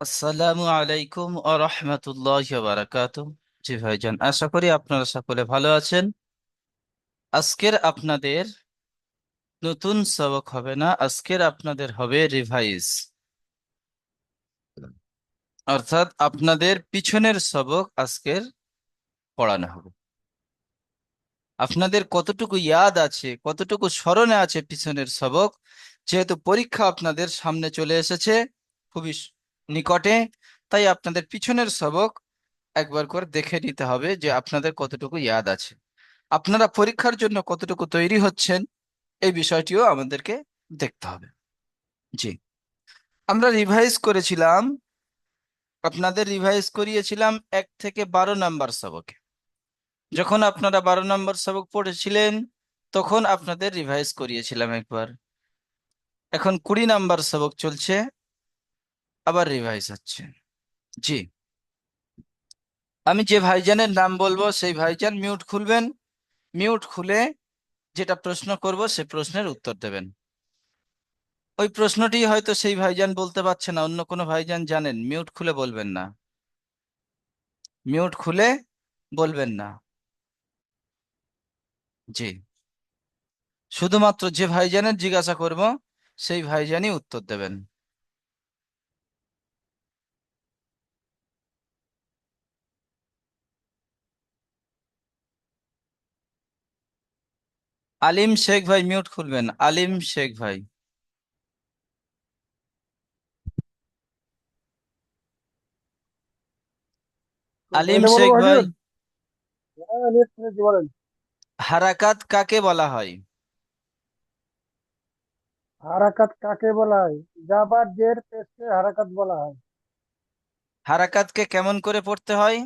আসসালামু আলাইকুম আ রহমতুল্লাহ বারাকাতুহ। জি ভাইজান, আশা করি আপনারা সকলে ভালো আছেন। আজকের আপনাদের নতুন সবক হবে না, আজকের আপনাদের হবে রিভাইজ, অর্থাৎ আপনাদের পিছনের সবক আজকের পড়ানো হবে। আপনাদের কতটুকু ইয়াদ আছে, কতটুকু স্মরণে আছে পিছনের সবক, যেহেতু পরীক্ষা আপনাদের সামনে চলে এসেছে খুবই নিকটে, তাই আপনাদের পিছনের সবক একবার করে দেখে নিতে হবে যে আপনাদের কতটুকু ইয়াদ আছে। আপনারা পরীক্ষার জন্য কতটুকু তৈরি হচ্ছেন, এই বিষয়টিও আমাদেরকে দেখতে হবে। জি, আমরা রিভাইজ করেছিলাম, আপনাদের রিভাইজ করিয়েছিলাম 1 থেকে 12 নম্বর সবকে। যখন আপনারা 12 নম্বর সবক পড়েছিলেন তখন আপনাদের রিভাইজ করিয়েছিলাম একবার। এখন 20 নম্বর সবক চলছে, আবার রিভাইজ হচ্ছে। জি, আমি যে ভাইজানের নাম বলবো সেই ভাইজান মিউট খুলবেন। মিউট খুলে যেটা প্রশ্ন করব সে প্রশ্নের উত্তর দেবেন। ওই প্রশ্নটি হয়তো সেই ভাইজান বলতে পারছে না, অন্য কোনো ভাইজান জানেন, মিউট খুলে বলবেন না, মিউট খুলে বলবেন না। জি, শুধুমাত্র যে ভাইজানের জিজ্ঞাসা করব সেই ভাইজানই উত্তর দেবেন। আলিম শেখ ভাই মিউট খুলবেন, আলিম শেখ ভাই। আলিম এটা শেখ বলবো ভাই, হুজুর। হ্যাঁ, নিশ্চয়ই বলেন। হারাকাত কাকে বলা হয়? হারাকাত কাকে বলা হয়? জাবার জের পেশকে হারাকাত বলা হয়। হারাকাতকে কেমন করে পড়তে হয়?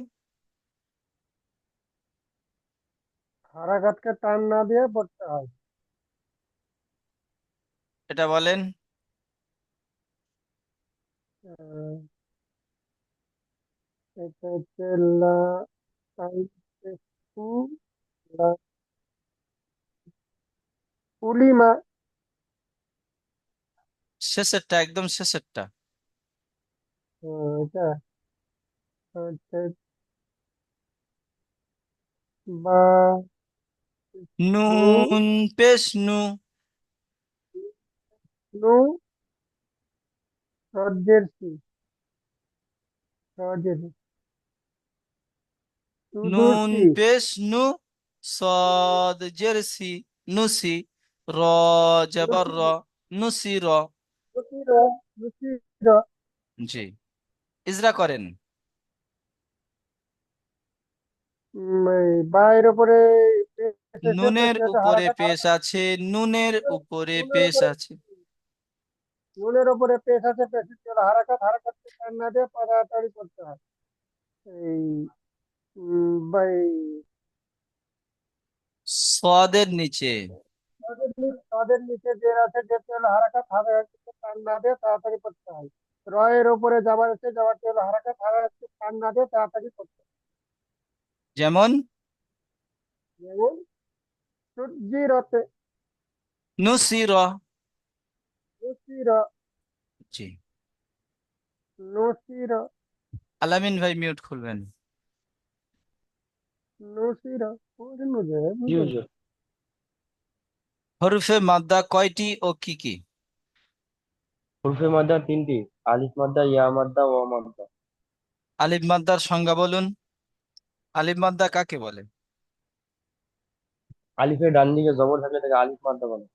হারাকাতকে টান না দিয়ে পড়তে হয়। এটা বলেন। আহ, এটা হচ্ছে লা টাই পেশকু লা পুলিমা। শেষেরটা, একদম শেষেরটা। এটা হচ্ছে বা নু নুন পেশ নু। নু সর্জের সি সর্জের নুন সুদূরসি পেশ নু, সদ জেরসি, নুসি, র জবর র, নুসি র। রুচির রুচির জি, ইজরা করেন। এই বাইরের উপরে পেশ এসে নুনের পেশকে আছে উপরে হারাকাত পেশ হারাকাত আছে, নুনের উপরে নুনের পেশ উপরে আছে। নুনের উপরে পেশ আছে, পেশের জন্য হারাকাত, হারাকাতকে টান না দিয়ে তাড়াতাড়ি করতে হয়। এই ভাই সদের নিচে। তাদের নিচে যে আছে যেতে হলো হারাকাত, হারাকাতকে টান না দিয়ে তাড়াতাড়ি করতে হয়। রয়ের উপরে যাবার আছে, যাবারটি হলো হারাকাত, হারাকাতকে টান না দিয়ে তাড়াতাড়ি করতে হয়। যেমন যেমন সূর্যি রতে নুসি র। নসির জি, নসির আলামিন ভাই মিউট খুলবেন। নসির বুঝে জি বুঝে হুজুর। হরফে মাদ্দা কয়টি ও কি কি? হরফে মাদ্দা তিনটি: আলিফ মাদ্দা, ইয়া মাদ্দা, ওয়া মাদ্দা। আলিফ মাদ্দার সংজ্ঞা বলুন। আলিফ মাদ্দা কাকে বলে? আলিফের ডান দিকে জবর থাকলে তাকে আলিফ মাদ্দা বলে।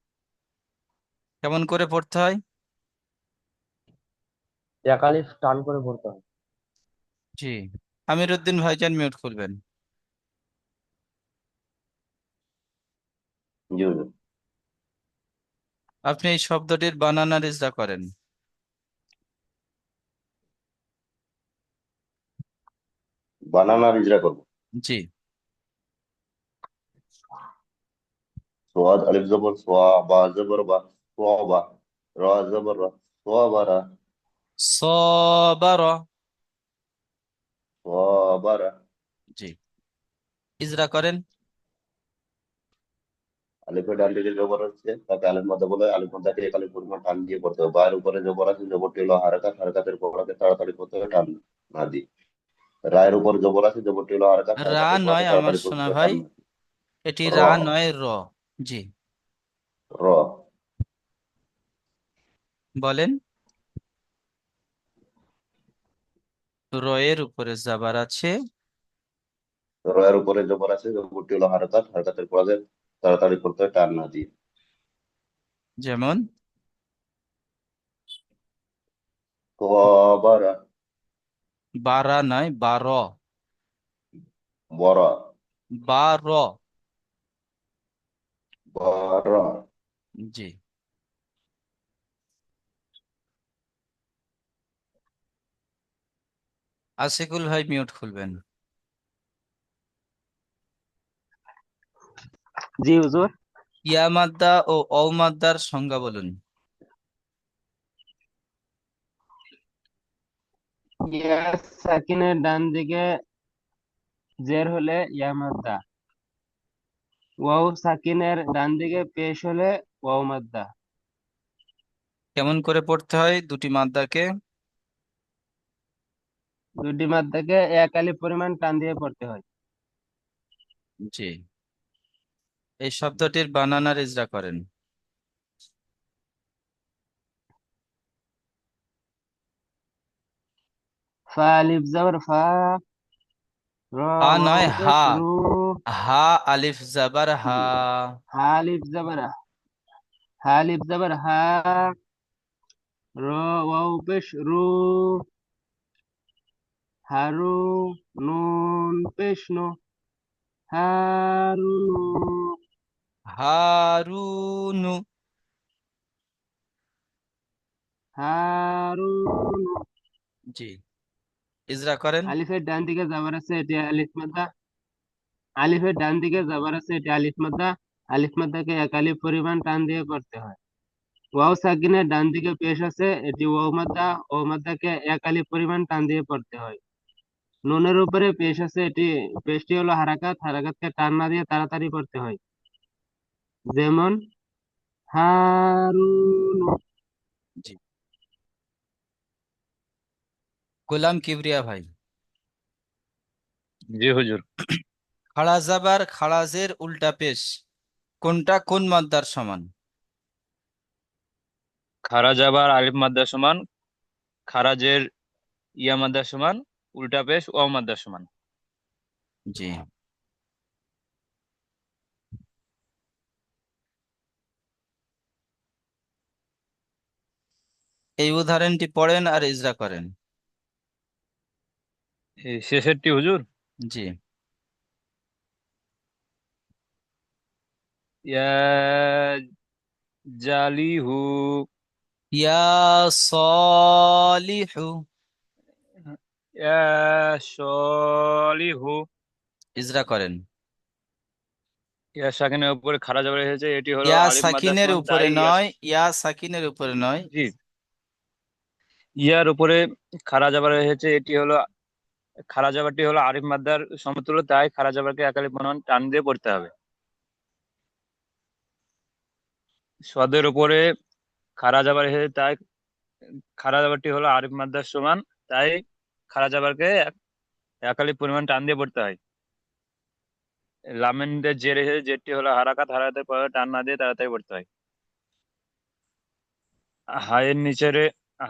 কেমন করে পড়তে হয়? এক আলিফ টান করে পড়তে হয়। জি, আমির উদ্দিন ভাইজান মিউট খুলবেন। জি হুজুর। আপনি এই শব্দটির বানান আর ইজরা করেন। বানান আর ইজরা করবো। জি, সোয়াদ আলিফ জবর সোয়া, বা জবর বা, সোয়া বা, রা জবর রা, সোয়া বারা, সবার। সোয়া বারা। জি, ইজরা করেন। আলিফের ডান দিকে জবর হচ্ছে তাকে আলিফ মাদ্দা বলে, আলিফ মাদ্দাকে এক আলিফ পরিমাণ টান দিয়ে পড়তে হবে। বায়ের উপরে জবর আছে, জবরটি হলো হারাকাত, হারাকাতের পড়াকে তাড়াতাড়ি পড়তে হবে টান না দিয়ে। রায়ের উপর জবর আছে, জবরটি হলো হারাকাত, রা হারাকাতের পড়াকে নয় আমার তাড়াতাড়ি পড়তে সোনা হবে ভাই, টান না দিয়ে। এটি র, রা নয়, র। জি, র, বলেন। রয়ের উপরে জাবার আছে, রয়ের উপরে জবর আছে, জবরটি হলো হারাকাত, হারাকাতের পড়াকে তাড়াতাড়ি পড়তে হবে টান না দিয়ে। যেমন কবারা, বারা নয়, বার, বরা, বার। বরা। জি, আশিকুল ভাই মিউট খুলবেন। জি হুজুর। ইয়া মাদ্দা ও অ মাদ্দার সংজ্ঞা বলুন। ইয়া সাকিনের ডান দিকে জের হলে ইয়া মাদ্দা, ওয়াও সাকিনের ডান দিকে পেশ হলে ওয়াও মাদ্দা। কেমন করে পড়তে হয় দুটি মাদ্দাকে? দুটি মাদ্দাকে এক আলিফ পরিমাণ টান দিয়ে পড়তে হয়। জি, এই শব্দটির বানান আর ইজরা করেন। ফা আলিফ জবর ফা, র হা ওয়াও নয়, পেশ হা। রু, হা আলিফ জাবার হা। হা আলিফ জবর হা আলিফ জবর হা, র ওয়াও পেশ রু, হারু, নুন পেশ নু, হারুনু, হারুনু। হারুনু। জি, ইজরা করেন। আলিফের ডান দিকে যাবার আছে, এটি আলিফ মাদ্দা। আলিফের ডান দিকে যাবার আছে, এটি আলিফ মাদ্দা। আলিফ মাদ্দাকে এক আলিফ পরিমাণ টান দিয়ে পড়তে হয়। ওয়াও সাকিনের ডান দিকে পেশ আছে, এটি ওয়াও মাদ্দা। ও মাদ্দাকে এক আলিফ পরিমাণ টান দিয়ে পড়তে হয়। নুনের উপরে পেশ আছে, এটি পেশটি হলো হারাকাত, হারাকাতকে টান না দিয়ে তাড়াতাড়ি পড়তে হয়। যেমন হারুনু। জি, গোলাম কিবরিয়া ভাই। জি হুজুর। খাড়া জাবার খাড়াজের উল্টা পেশ কোনটা কোন মাদ্দার সমান? খারা জাবার আলিফ মাদ্দা সমান, খারাজের ইয়া মাদ্দা সমান, উল্টা পেশ ওয়াও মাদ্দা সমান। জি, এই উদাহরণটি পড়েন আর ইজরা করেন। এই শেষেরটি হুজুর। জি, ইয়া জালিহু, ইয়া সলিহু। ইয়া সলিহু। ইজরা করেন। ইয়া সাকিনের উপরে খারা জাবার এসেছে, এটি হলো ইয়া আলিফ মাদ্দা সাকিনের সমান, উপরে তাই নয়, ইয়া সাকিনের উপরে নয়। জি, ইয়ার উপরে খারা জাবার এসেছে, এটি হলো খারা জাবারটি হলো আলিফ মাদ্দার সমতুল্য, তাই খারা জাবারকে এক আলিফ পরিমাণ টান দিয়ে পড়তে হবে। সদের উপরে খারা জাবার এসেছে, তাই খারা জাবারটি হলো আরিফ মাদ্দার সমান, তাই খারা জাবারকে একালি পরিমাণ টান দিয়ে পড়তে হয়। লামেনদের জের এসেছে, জেরটি হলো হারাকাত, হারাকাতের পরে টান না দিয়ে তাড়াতাড়ি পড়তে হয়। হায়ের নিচের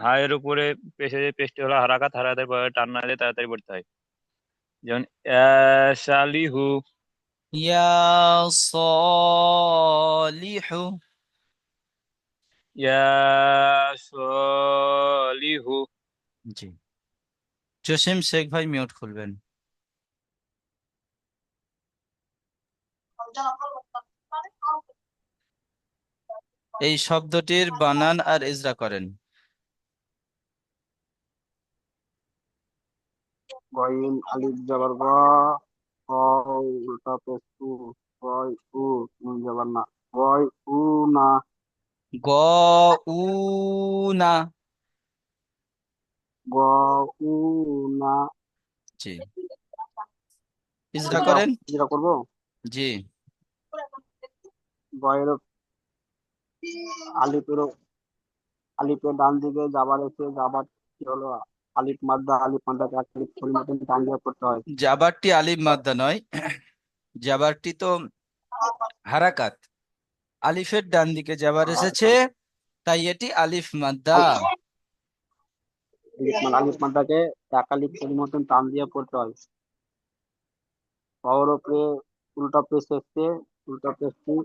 হায়ের উপরে পেশে পেশটি হলো হারাকাত, হারাকাতের পরে টান না দিয়ে তাড়াতাড়ি পড়তে হয়। যেমন শালিহু, ইয়া সলিহু। ইয়া সলিহু। জি, জসিম শেখ ভাই মিউট খুলবেন। এই শব্দটির বানান আর ইজরা করেন। গয়িন আলিফ জবর গ, ক উল্টা পেশ উ, গয় উ, নুন জবর না, গয় উ না, গ উ না। গ উ না। জি, ইজরা ইজরা করেন। ইজরা করবো। জি, বয়ের আলিপের আলিপের ডান দিকে যাবার এসে যাবারটি হলো আলিফ মাদ্দাকে এক আলিফ পরিবর্তন টান দিয়ে পড়তে হয়। জাবারটি আলিফ মাদ্দা নয়, জাবারটি তো হারাকাত। আলিফের ডান দিকে জাবার এসেছে, তাই এটি আলিফ মাদ্দা। আলিফ মাদ্দাকে এক আলিফ পরিবর্তন টান দিয়ে পড়তে হয়। ওর উপরে উল্টা পেশ এসছে, উল্টা পেশটি ও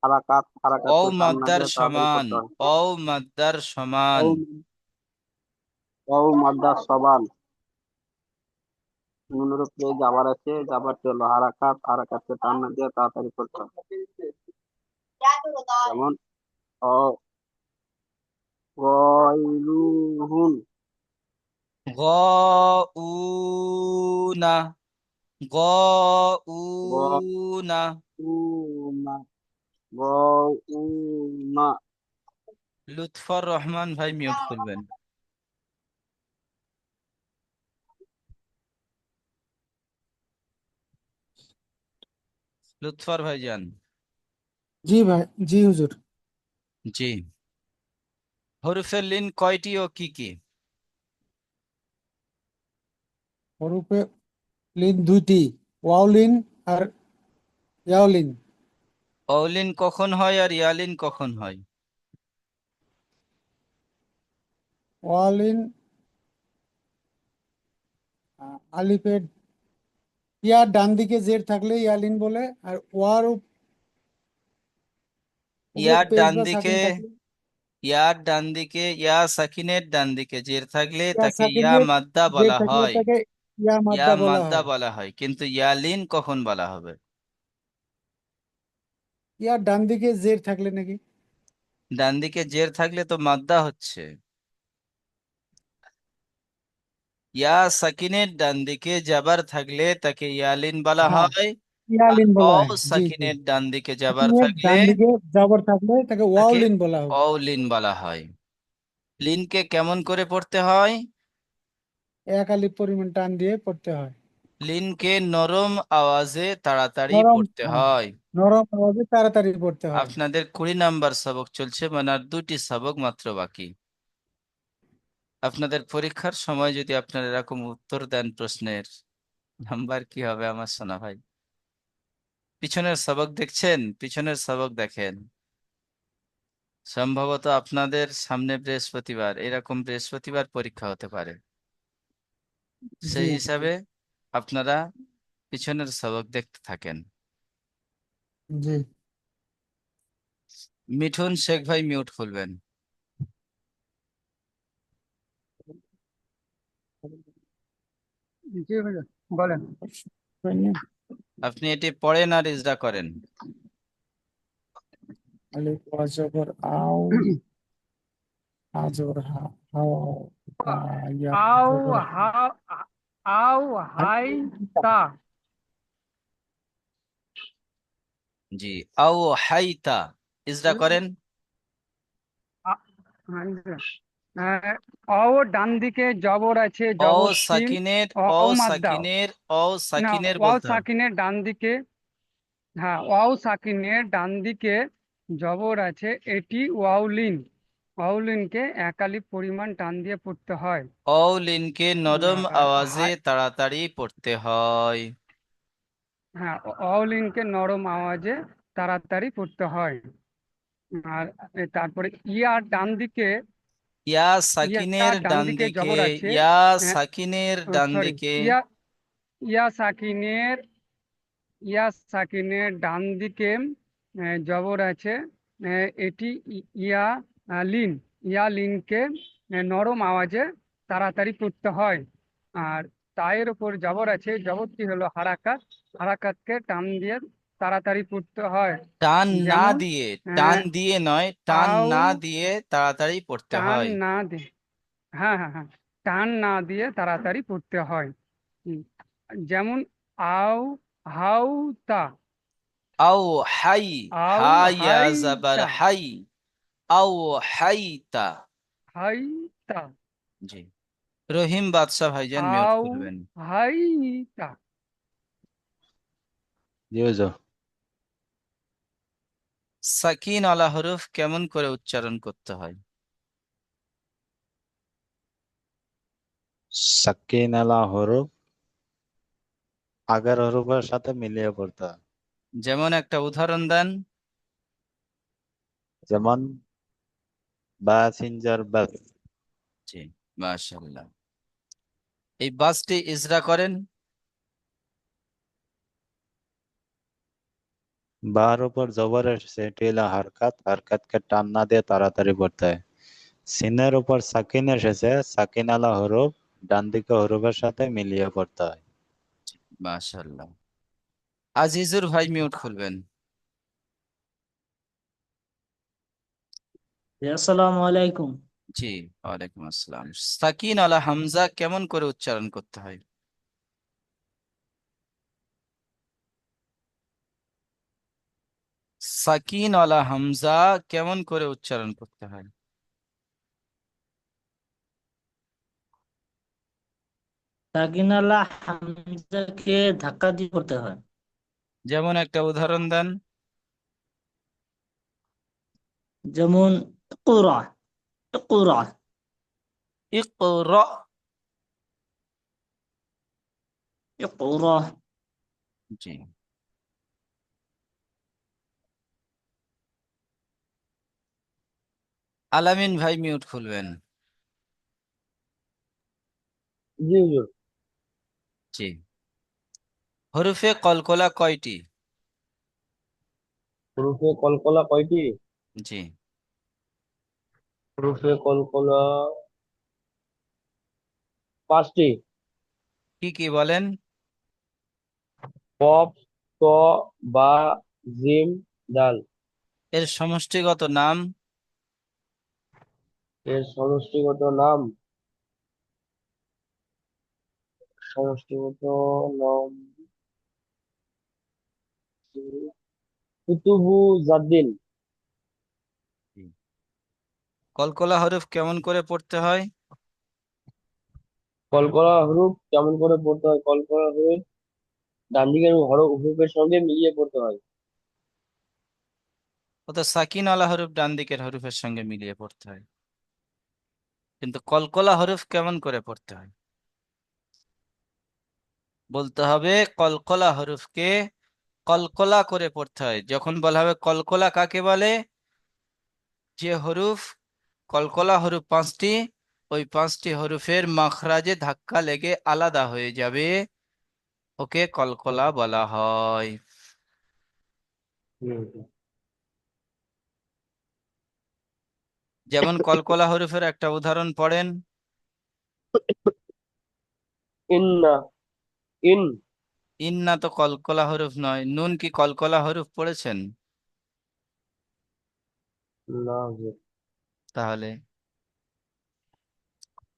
হারাকাতকে টান না মাদ্দার দিয়ে তাড়াতাড়ি সমান, পড়তে হয়। ও মাদ্দার সমান। ও ও মাদ্দা সবান, নুনের উপরে যাবার আছে, যাবারটি হলো হারাকাতকে টান না দিয়ে তাড়াতাড়ি পড়তে হয়। যেমন অ গয়রুহুন, গ উ না, গ উ না। গউমা, গউমা। লুৎফর রহমান ভাই মিউট করবেন। লুৎফর ভাইজান। জি ভাই, জি হুজুর। জি। হরফে লিন কয়টি ও কি কি? হরফে লিন দুইটি, ওয়াউলিন আর ইয়াউলিন। অলিন কখন হয় আর ইয়ালিন কখন হয়? ওয়াউলিন আলিফের ইয়ার ডান দিকে জের থাকলে ইয়ালিন বলে, আর ওয়ার উপরে ইয়ার পেশ ডান বা দিকে, সাকিন থাকলে, ইয়ার ডান দিকে, ইয়া সাকিনের ডান দিকে জের থাকলে ইয়া তাকে ইয়া সাকিনের মাদ্দা জের বলা থাকলে হয়। তাকে ইয়া ইয়া মাদ্দা বলা মাদ্দা হয়। বলা হয়, কিন্তু ইয়ালিন কখন বলা হবে? ইয়ার ডান দিকে জের থাকলে নাকি? ডান দিকে জের থাকলে তো মাদ্দা হচ্ছে। ইয়া সাকিনের ডান দিকে জাবার থাকলে তাকে ইয়ালিন বলা হ্যাঁ, হয়। আর ইয়ালিন বলা অ হয়, জি জি। সাকিনের ডান দিকে জাবার সাকিনের থাকলে ডান দিকে জবর থাকলে তাকে তাকে ওয়াউলিন বলা হবে। অলিন বলা হয়। লিনকে কেমন করে পড়তে হয়? এক আলিফ পরিমাণ টান দিয়ে পড়তে হয়। লিনকে নরম আওয়াজে তাড়াতাড়ি নরম, পড়তে হ্যাঁ, হয়। নরম আওয়াজে তাড়াতাড়ি পড়তে হয়। আপনাদের 20 নাম্বার সবক চলছে, মানে আর 2টি সবক মাত্র বাকি। আপনাদের পরীক্ষার সময় যদি আপনারা এরকম উত্তর দেন প্রশ্নের, নাম্বার কি হবে আমার সোনা ভাই? পিছনের সবক দেখছেন? পিছনের সবক দেখেন। সম্ভবত আপনাদের সামনে বৃহস্পতিবার, এরকম বৃহস্পতিবার পরীক্ষা হতে পারে। জি সেই হিসাবে আপনারা পিছনের সবক দেখতে থাকেন। জি। মিঠুন শেখ ভাই মিউট খুলবেন। জি ভাইয়া, বলেন। আপনি এটি পড়েন আর ইজরা করেন। আলিফ ওয়া জবর আও, আজর হা, হাও, ইয়া আও জবর হা, হা আও হাই তা। জি। আও হাইতা, ইজরা করেন। আ- আহ, অ ডান দিকে জবর আছে, অ জবর শিন। সাকিনের, অ অ মাদ্দা, সাকিনের, অ না, সাকিনের ওয়াও বলতে হবে। সাকিনের ডান দিকে, হ্যাঁ, ওয়াও সাকিনের ডান দিকে জবর আছে, এটি ওয়াউলিন। ওয়াউলিনকে এক আলিফ পরিমাণ টান দিয়ে পড়তে হয়। অ লিনকে নরম আর আওয়াজে তাড়াতাড়ি পড়তে হয়। হ্যাঁ, ওয়াউলিনকে নরম আওয়াজে তাড়াতাড়ি পড়তে হয়। আর তারপরে ইয়ার ডান দিকে, ইয়া ইয়া সাকিনের ডান ডান দিকে দিকে, জবর আছে। ইয়া সাকিনের ডান সরি, দিকে, ইয়া ইয়া সাকিনের, ইয়া সাকিনের ডান দিকে জবর আছে, এটি ইয়া লিন। ইয়া লিনকে নরম আওয়াজে তাড়াতাড়ি পড়তে হয়। আর তায়ের উপর জবর আছে, জবরটি হলো হারাকাত। হারাকাতকে টান দিয়ে তাড়াতাড়ি পড়তে হয়। টান না যেমন দিয়ে, টান দিয়ে নয়, টান আও, না দিয়ে তাড়াতাড়ি পড়তে টান হয়। না দিয়ে, হ্যাঁ হ্যাঁ হ্যাঁ, টান না দিয়ে তাড়াতাড়ি পড়তে হয়। হুম, যেমন আও হাউ তা, আও হাই, আও হা ইয়া হাই জাবার তা, হাই, আও হাইতা। হাই তা, জি। রহিম বাদশাহ ভাইজান মিউট আও করবেন। হাই তা। জি হুজুর। সাকিন আলা হরফ কেমন করে উচ্চারণ করতে হয়? সাকিন আলা হরফ আগের হরফের সাথে মিলিয়ে পড়তে হয়। যেমন একটা উদাহরণ দেন। যেমন বা সিনজার বাস। জি, মাশাআল্লাহ। এই বাসটি ইজরা করেন। বার উপর জবর এসেছে, এটি হলো হারকাত, হারকাতকে টান না দিয়ে তাড়াতাড়ি পড়তে হয়। সিনের উপর সাকিন এসেছে, সাকিন আলা হরফ ডান দিকে হরফের সাথে মিলিয়ে পড়তে হয়। মাশাআল্লাহ। আজিজুর ভাই মিউট খুলবেন। আসসালামু আলাইকুম। জি, ওয়ালাইকুম আসসালাম। সাকিন আলা হামজা কেমন করে উচ্চারণ করতে হয়? সাকিন আলা হামজা কেমন করে উচ্চারণ করতে হয়? সাকিনাল্লাহ হামজাকে ধাক্কা দিয়ে পড়তে হয়। যেমন একটা উদাহরণ দেন। যেমন ইকরা, ইকরা, ইকরা। ইকরা। জি। আলামিন ভাই মিউট খুলবেন। জি হুজুর। জি। হরফে কলকলা কয়টি? হরফে কলকলা কয়টি? জি। হরফে কলকলা 5টি। কি কি বলেন? কফ, ত, বা, জিম, দাল। এর সমষ্টিগত নাম? এর সমষ্টিগত নাম, সমষ্টিগত নাম কুতুবু জাদ্দিন। জি। কলকলা হরফ কেমন করে পড়তে হয়? কলকলা হরফ কেমন করে পড়তে হয়? কলকলা হরফ ডান দিকের হরফের সঙ্গে মিলিয়ে পড়তে হয়। ও তো সাকিন আলা হরফ ডান দিকের হরফের সঙ্গে মিলিয়ে পড়তে হয়, কিন্তু কলকলা হরফ কেমন করে পড়তে হয়? বলতে হবে কলকলা হরফকে কলকলা করে পড়তে হয়। যখন বলা হবে কলকলা কাকে বলে? যে হরফ, কলকলা হরফ 5টি, ওই 5টি হরফের মাখরাজে ধাক্কা লেগে আলাদা হয়ে যাবে, ওকে কলকলা বলা হয়। হুম। যেমন কলকলা হরফের একটা উদাহরণ পড়েন। ইন্না, ইন। ইন্না তো কলকলা হরফ নয়। নুন কি কলকলা হরফ পড়েছেন? না হুজুর। তাহলে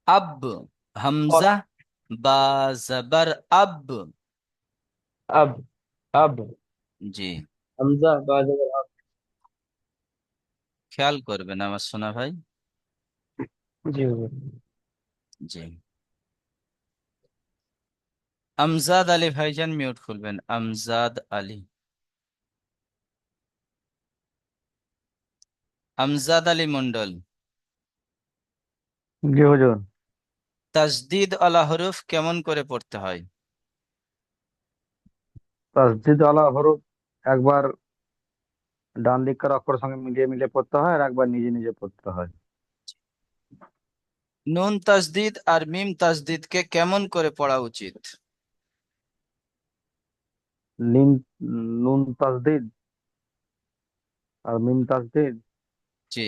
আব, কফ, হামজা বা জবর আব। আব, আব, জি, হামজা বা জবর আব। খেয়াল করবেন আমার সোনা ভাই। জি হুজুর। জি। আমজাদ আলী ভাইজান মিউট খুলবেন। আমজাদ আলী, আমজাদ আলী মন্ডল। জি হুজুর। তাসদিদ আলা হরফ কেমন করে পড়তে হয়? তাসদিদ আলা হরফ একবার ডান দিকের অক্ষরের সঙ্গে মিলিয়ে মিলিয়ে পড়তে হয়, আর একবার নিজে নিজে পড়তে হয়। নুন তাসদিদ আর মিম তাসদিদকে কেমন করে পড়া উচিত? নিন, নুন তাসদিদ আর মিম তাসদিদ। জি।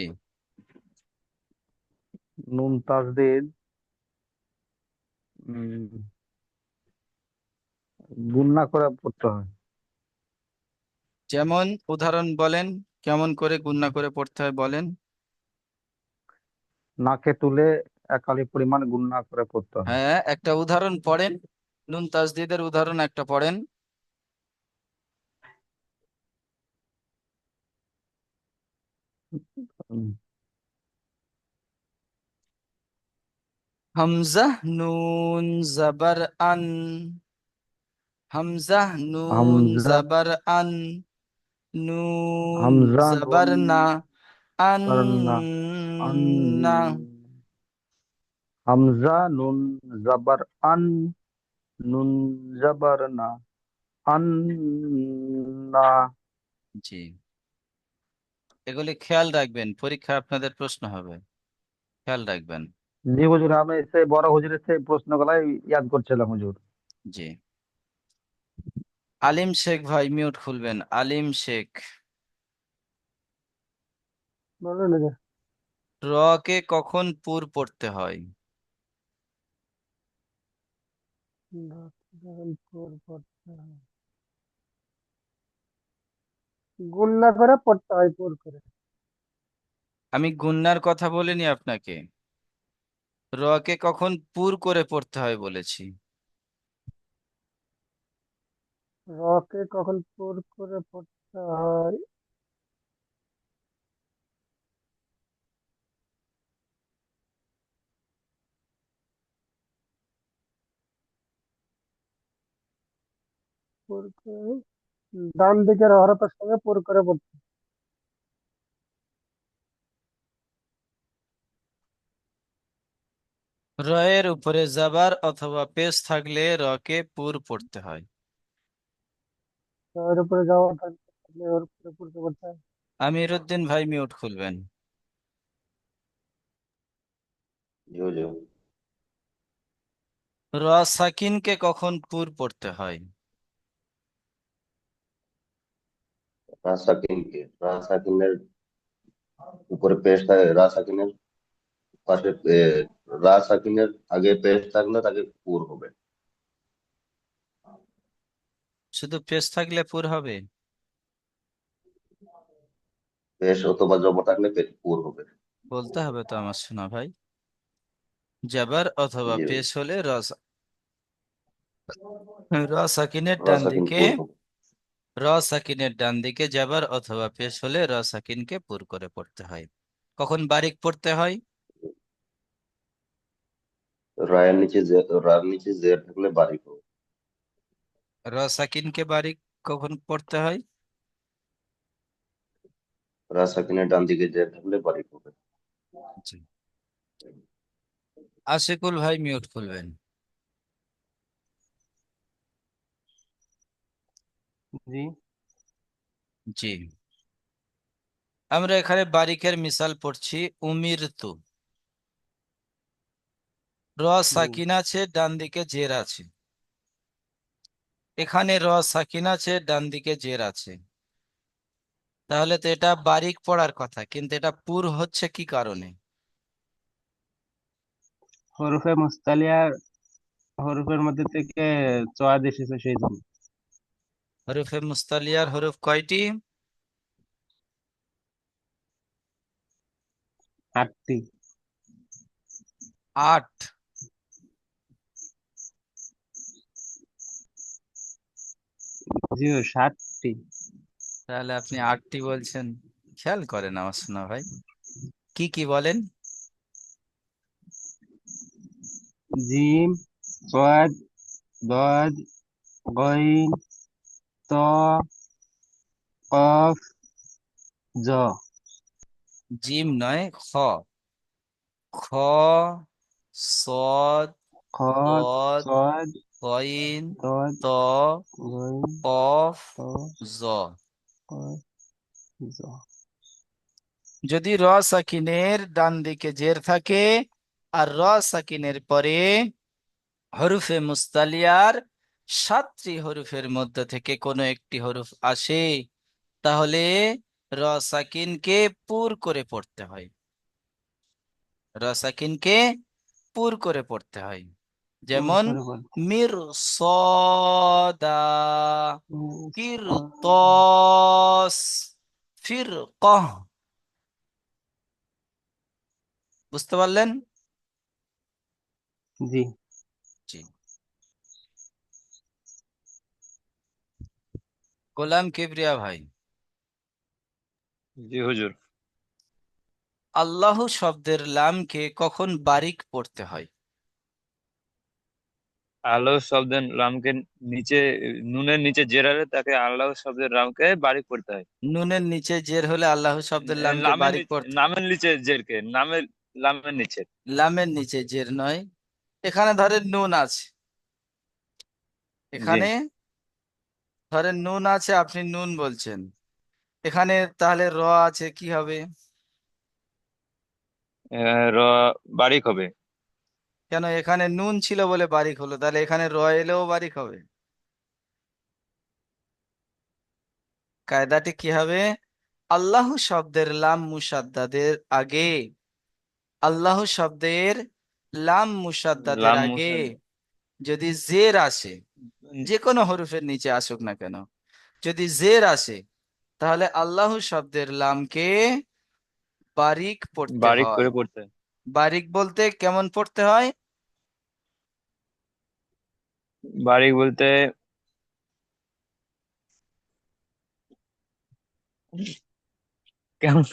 নুন তাসদিদ উম, গুণনা করে পড়তে হয়। যেমন উদাহরণ বলেন, কেমন করে গুণনা করে পড়তে হয় বলেন। নাকে তুলে এক আলি পরিমাণ গুণনা করে পড়তে হয়। হ্যাঁ, একটা উদাহরণ পড়েন। নুন তাসদিদের উদাহরণ একটা পড়েন। উম, হামজা নুন জবর আন, হামজা নুন হামজা জবর আন। নুন হামজা জবর নুন না, আন করনা আন না। হামজা নুন জবর আন নুন জবর না আন্না। জি, এগুলি খেয়াল রাখবেন, পরীক্ষা আপনাদের প্রশ্ন হবে, খেয়াল রাখবেন। জি হুজুর, আমি সেই বড় হুজুরের সেই প্রশ্নগুলাই ইয়াদ করছিলাম হুজুর। জি, আলিম শেখ ভাই মিউট খুলবেন, আলিম শেখ। বলুন হুজুর। র কে কখন পুর পড়তে হয়? গুণনা করে পড়তে হয় পুর করে। আমি গুন্নার কথা বলিনি আপনাকে, র কে কখন পুর করে পড়তে হয় বলেছি। রকে কখন পুর করে পড়তে হয়? পুর করে ডান দিকের হরফের সঙ্গে পুর করে পড়তে হয়। র এর উপরে জাবার অথবা পেশ থাকলে র কে পুর পড়তে হয়। এর উপরে যাওয়া থাকলে ওর উপরে পুর করে পড়তে হয়। আমিরুদ্দিন ভাই মিউট খুলবেন। জি হুজুর। র সাকিনকে কখন পুর পড়তে হয়? রা সাকিনের উপরে পেশ থাকে, রা সাকিনের পাশে রা সাকিনের আগে পেশ থাকলে তাকে পুর হবে। শুধু পেশ থাকলে পুর হবে? পেশ অথবা জবর থাকলে পুর হবে। বলতে হবে তো আমার শোনা ভাই, জাবার অথবা জি পেশ হুজুর। হলে র সাকিনের রা ডান সাকিন দিকে, পুর হবে। র সাকিনের ডান দিকে জাবার অথবা পেশ হলে র সাকিনকে পুর করে পড়তে হয়। কখন বারিক পড়তে হয়? রায়ের নিচে রার নিচে জের থাকলে বারিক হবে। র সাকিনকে বারিক কখন পড়তে হয়? রা সাকিনের ডান দিকে জের থাকলে বারিক হবে। জি। আশিকুল ভাই মিউট খুলবেন। জি। জি, আমরা এখানে বারিকের মিসাল পড়ছি। উমিরতু, র সাকিন আছে, ডান দিকে জের আছে। এখানে র সাকিন আছে, ডান দিকে জের আছে, তাহলে তো এটা বারিক পড়ার কথা, কিন্তু এটা পুর হচ্ছে কি কারণে? হরফে মুস্তালিয়ার হরফের মধ্যে থেকে চোয়াদ এসেছে সেই জন্য। হরফে মুস্তালিয়ার হরফ কয়টি? 8টি। 8? জি 7টি। তাহলে আপনি 8টি বলছেন, খেয়াল করেন আমার শোনা ভাই, কি কি বলেন? জিম, চোয়াদ, দদ, গইন, ত, কফ, জ। জিম নয়, খ। খ, সদ, খ, দদ, চদ, গইন, দদ, ত, গইন, কফ, ত, জ। কফ, জ। যদি র সাকিনের ডান দিকে জের থাকে আর র সাকিনের পরে হরফে মুস্তালিয়ার 7টি হরফের মধ্যে থেকে কোনো একটি হরফ আসে, তাহলে র সাকিনকে পুর করে পড়তে হয়। র সাকিনকে পুর করে পড়তে হয়। পুর যেমন করে বল। মির সদা, স- কিরতস, ফিরকহ। বুঝতে পারলেন? জি। জি। গোলাম কিবরিয়া ভাই, জি হুজুর। আল্লাহ শব্দের লামকে কখন বারিক পড়তে হয়? আল্লাহ শব্দের রামকে নিচে, নুনের নিচে জেরালে তাকে আল্লাহ শব্দের রামকে বারিক পড়তে হয়। নুনের নিচে জের হলে আল্লাহ শব্দের লামকে লামের বারিক নিচে, পড়তে, নামের নিচে জেরকে, নামের, লামের নিচে। লামের নিচে জের নয়। এখানে ধরেন নুন আছে, জি। এখানে ধরেন নুন আছে, আপনি নুন বলছেন, এখানে তাহলে র আছে, কি হবে? র বারিক হবে। কেন? এখানে নুন ছিল বলে বারিক হলো, তাহলে এখানে র এলেও বারিক হবে। কায়দাটি কি হবে? আল্লাহ শব্দের লাম মুসাদ্দাদের আগে, আল্লাহ শব্দের লাম মুসাদ্দাদের লাম আগে মুসাদ, যদি জের আসে, যে কোনো হরফের নিচে আসুক না কেন, যদি জের আসে, তাহলে আল্লাহ শব্দের লামকে বারিক পড়তে বারিক হয়। করে পড়তে হয়। বারিক বলতে কেমন পড়তে হয়? বারিক বলতে কেমন?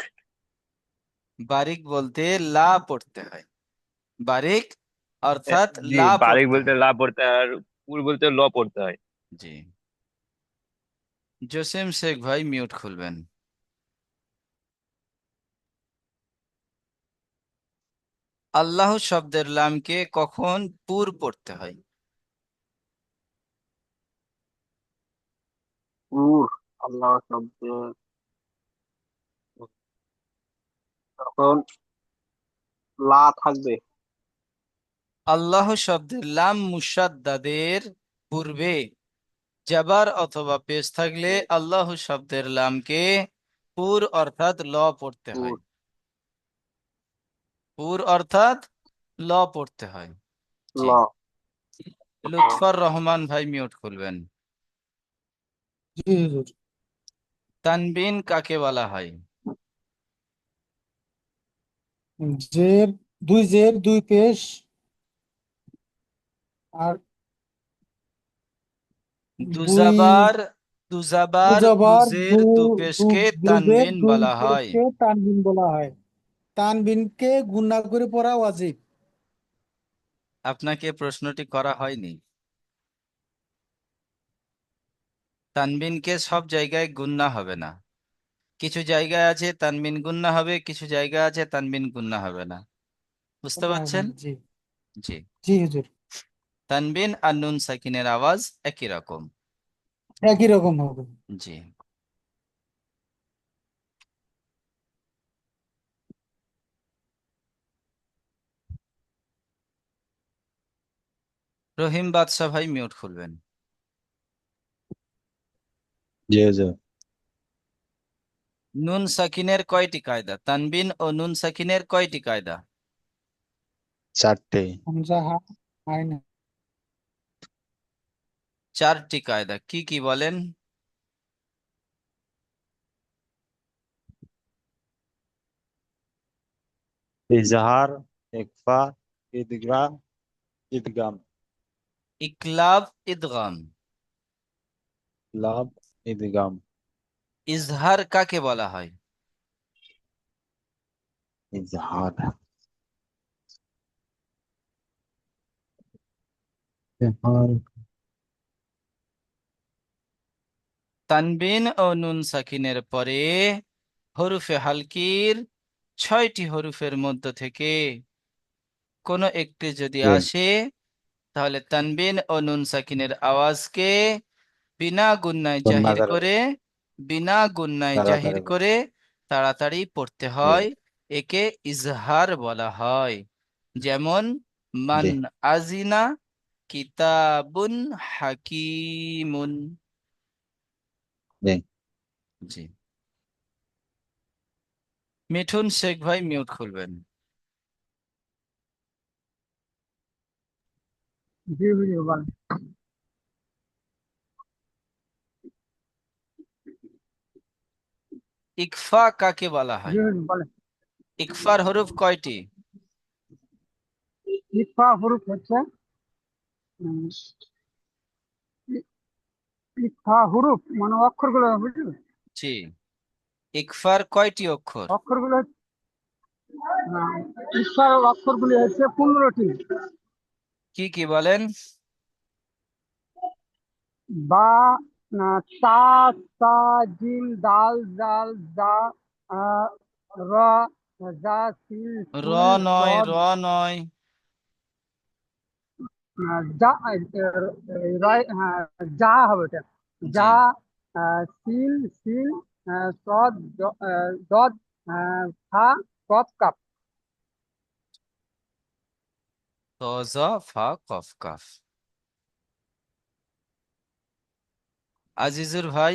বারিক বলতে লা পড়তে হয়। বারিক অর্থাৎ জি, লা বারিক পড়তে বলতে হয়। লা পড়তে হয়, আর পুর বলতে ল পড়তে হয়। জি। জসিম শেখ ভাই মিউট খুলবেন। আল্লাহ শব্দের লামকে কখন পুর পড়তে হয়? নূর আল্লাহ শব্দের তখন লা থাকবে। আল্লাহ শব্দের লাম মুসাদ্দাদের পূর্বে জাবার অথবা পেশ থাকলে আল্লাহ শব্দের লামকে পুর অর্থাৎ ল পড়তে নূর হয়। পুর অর্থাৎ ল পড়তে হয়। ল। জি। লুৎফর রহমান ভাই মিউট খুলবেন। জি হুজুর। তানবিন কাকে বলা হয়? জের, দুই জের দুই পেশ আর দুই দুজাবার, দুজাবার দুজাবার দুজের দুপেশকে দুজের তানবিন দুই বলা হয়। পেশকে তানবিন বলা হয়। তানবিনকে গুণা করে পড়া ওয়াজিব। আপনাকে প্রশ্নটি করা হয়নি। তানবিনকে সব জায়গায় গুন্না হবে না, কিছু জায়গায় আছে তানবিন গুন্না হবে, কিছু জায়গা আছে তানবিন গুন্না হবে না। বুঝতে পারছেন? জি জি। জি হুজুর। তানবিন আর নুন সাকিনের আওয়াজ একই রকম। একই রকম হবে। জি। রহিম বাদশাহ ভাই মিউট খুলবেন। জি হুজুর। নুন সাকিনের কয়টি কায়দা? তানবিন ও নুন সাকিনের কয়টি কায়দা? 4টে। হামজা হয় না। 4টি কায়দা। কি কি বলেন? ইজহার, ইকফা, ইদগা, ইদগাম। ইকলাব, ইদগাম। লাভ, ইদগাম। ইজহার কাকে বলা হয়? ইজহার, ইজহার। তানবিন ও নুন সাকিনের পরে হরফে হালকির 6টি হরফের মধ্য থেকে কোনো একটি যদি জি। আসে, তাহলে তানবিন ও নুন সাকিনের আওয়াজকে বিনা গুন্নায় গুণা জাহির করে করে, বিনা গুন্নায় জাহির তাড়াতাড়ি করে তাড়াতাড়ি পড়তে জি হয়। একে ইজহার বলা হয়। যেমন মান জি আজিনা কিতাবুন হাকিমুন। জি। জি। মিঠুন শেখ ভাই মিউট খুলবেন। জি হুজুর বলেন। ইকফা কাকে বলা জি হয়? হুজুর বলেন। ইকফার হরফ কয়টি? ইকফা হরফ হচ্ছে উম, ই- ইকফা হরফ মানে অক্ষরগুলো বুঝলি। জি। ইকফার কয়টি অক্ষর? অক্ষরগুলো ইকফার অক্ষরগুলি হচ্ছে 15টি। কি কি বলেন? বা, তা, সা, জিম, দাল, জাল, জা, আহ, র, জা, সিন, র সুন, নয়, সদ, র নয়। যা, হ্যাঁ, যা হবে এটা। জি। যা, সিন, সিন, সদ, দদ, ফা, কফ, কাপ। ত জ ফা কফ কাফ। আজিজুর ভাই,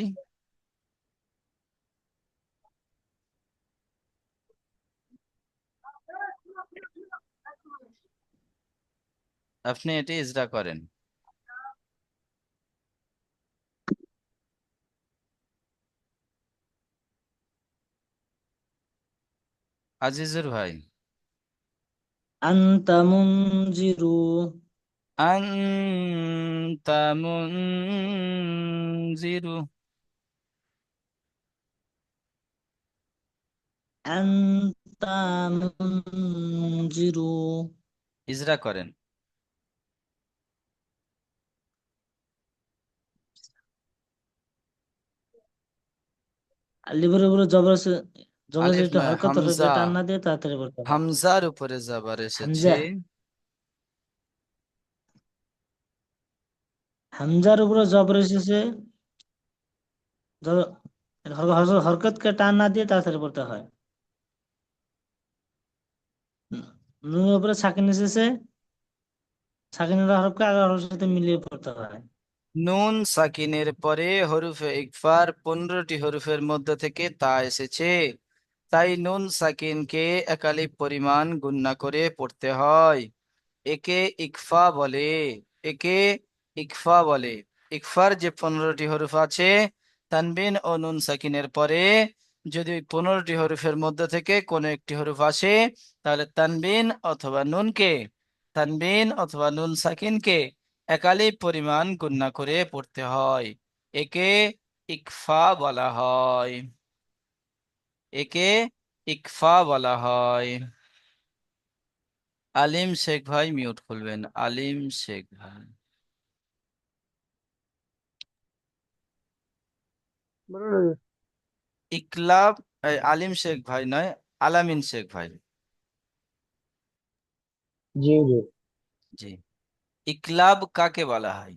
আপনি এটি ইজরা করেন। আজিজুর ভাই, আনতা মুনজিরু আনতা মুনজিরু। আনতা মুনজিরু ইজরা করেন। আলিফের উপরে জবর আছে, জবর আছে আলিফ একটু নয়, হালকা হামজা। টান না দিয়ে তাড়াতাড়ি বলতে হয়। হামজার উপরে জবর এসেছে। হামজা, হামজার উপরে জবর এসেছে, জবর- হরকতকে টান না দিয়ে তাড়াতাড়ি পড়তে হয়। নুনের উপরে সাকিন এসেছে, সাকিনের হরফকে আগের হরফের সাথে মিলিয়ে পড়তে হয়। নুন সাকিনের পরে হরফে ইকফার 15টি হরফের মধ্যে থেকে তা এসেছে, তাই নুন সাকিনকে একালিপ পরিমাণ গুণনা করে পড়তে হয়। একে ইকফা বলে। একে ইকফা বলে। ইকফার যে 15টি হরফ আছে, তানবিন ও নুন সাকিনের পরে যদি ওই 15টি হরফের মধ্যে থেকে কোনো একটি হরফ আসে, তাহলে তানবিন অথবা নুন সাকিনকে একালিপ পরিমাণ গুণনা করে পড়তে হয়। একে ইকফা বলা হয়। একে ইকফা বলা হয়। আলিম শেখ ভাই মিউট খুলবেন। আলিম শেখ ভাই। বলুন হুজুর। ইকলাব, আলিম শেখ ভাই নয়, আলামিন শেখ ভাই। জি হুজুর। জি। ইকলাব কাকে বলা হয়?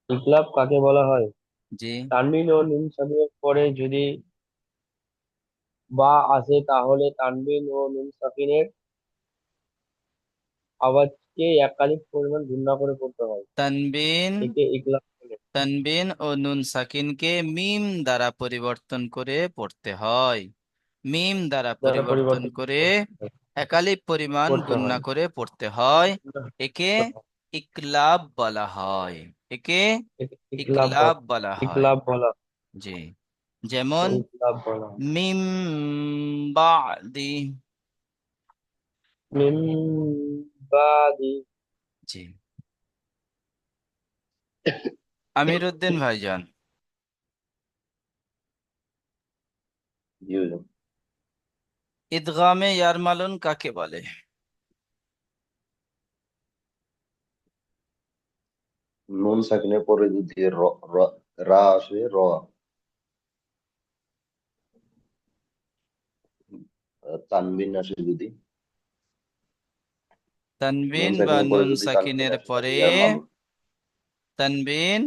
ইকলাব কাকে বলা হয়? জি। তানবিন ও নুন সাকিনের পরে যদি বা আসে তাহলে তানবিন ও নুন সাকিনের আওয়াজকে একাধিক পরিমাণ গুণনা করে পড়তে হয়। তানবিন একে ইকলাব বলে। তানবিন ও নুন সাকিনকে মিম দ্বারা পরিবর্তন করে পড়তে হয়। মিম দ্বারা দ্বারা পরিবর্তন পরিবর্তন করে একালিপ পরিমাণ করতে গুণনা হয়। করে পড়তে হয়। একে ইকলাব বলা হয়। একে একে ইকলাব বলা হয়। ইকলাব বলা জি। যেমন ইকলাব বলা হয়। মিম বাদি। মিন বাদি। জি। আমির উদ্দিন ভাইজান, জি হুজুর। ইদগামে ইয়ারমালুন কাকে বলে? নুন সাকিনের পরে যদি রা আসে, তানবিন আসে যদি, নুন তানবিন বা সাকিনের পরে নুন যদি তানবিন সাকিনের আসে তাহলে পরে, ইয়ার মালুম। তানবিন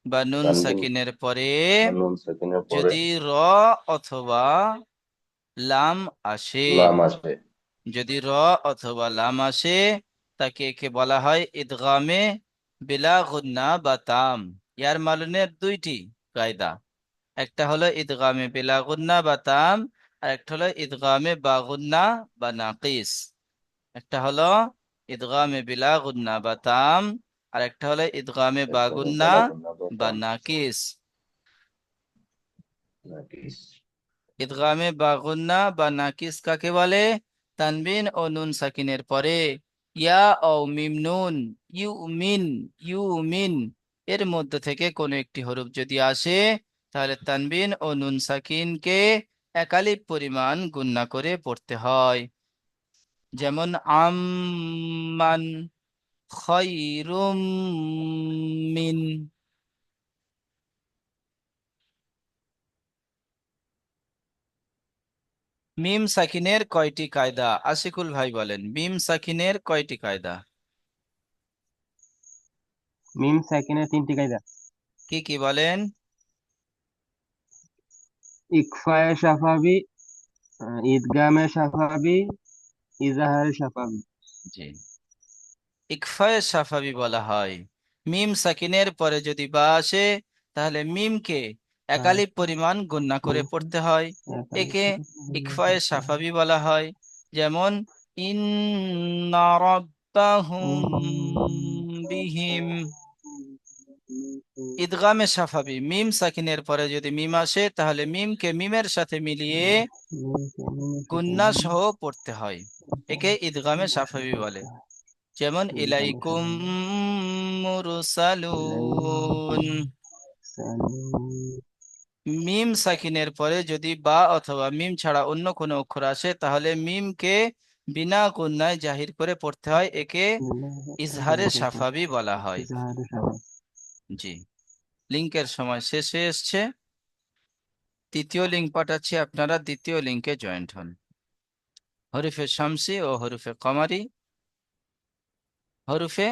বা নুন তানবিন সাকিনের পরে বা নুন সাকিনের পরে যদি র অথবা লাম আসে, লাম আসে। যদি র অথবা লাম আসে, তাকে একে বলা হয় ইদগামে বিলা গুন্না বা তাম। ইয়ার মালুনের দুইটি কায়দা। একটা হলো ইদগামে বিলা গুন্না বা তাম, আর একটা হলো ইদগামে বা গুন্না বা নাকিস। একটা হলো ইদগামে বিলা গুন্না বা তাম, আর একটা হলো ইদগামে বা একদমই গুন্না বেলা গুন্না বা বলতাম নাকিস। নাকি। ইদগামে বা গুন্না বা নাকিস কাকে বলে? তানবিন ও নুন সাকিনের পরে ইয়া ও মিম নুন, ইউ মিন, ইউ মিন এর মধ্যে থেকে কোনো একটি হরফ যদি আসে, তাহলে তানবিন ও নুন সাকিনকে একালিপ পরিমাণ গুণনা করে পড়তে হয়। যেমন আম্মান, খায়রুম মিন। মিম সাকিনের কয়টি কায়দা? আশিকুল ভাই বলেন, মিম সাকিনের কয়টি কায়দা? মিম সাকিনের 3টি কায়দা। কি কি বলেন? ইকফায়ে শাফাবি, ইদগামে শাফাবি, ইজাহারে শাফাবি। জি, ইকফায়ে সাফাবি বলা হয়। মিম সাকিনের পরে যদি বা আসে তাহলে মিমকে একালিপ পরিমাণ গুণনা করে পড়তে হয়, একে ইকফায়ে সাফাবি বলা হয়। যেমন ইন্না রাব্বাহুম বিহিম। ইদগামে সাফাবি, মিম সাকিনের পরে যদি মিম আসে তাহলে মিমকে মিমের সাথে মিলিয়ে গুন্না সহ পড়তে হয়, একে ইদগামে সাফাবি বলে। যেমন ইলাইকুম মুরসালুন। মিম সাকিনের পরে যদি বা অথবা মিম ছাড়া অন্য কোনো অক্ষর আসে তাহলে মিমকে বিনা গুন্নায় জাহির করে পড়তে হয়, একে ইজহারে সাফাবি বলা হয়। ইজাহারে শাফাবি। জি, লিংকের সময় শেষ হয়ে এসছে। তৃতীয় লিঙ্ক পাঠাচ্ছি, আপনারা দ্বিতীয় লিঙ্কে জয়েন্ট হন। হরফে শামসি ও হরফে কমারি। হরফে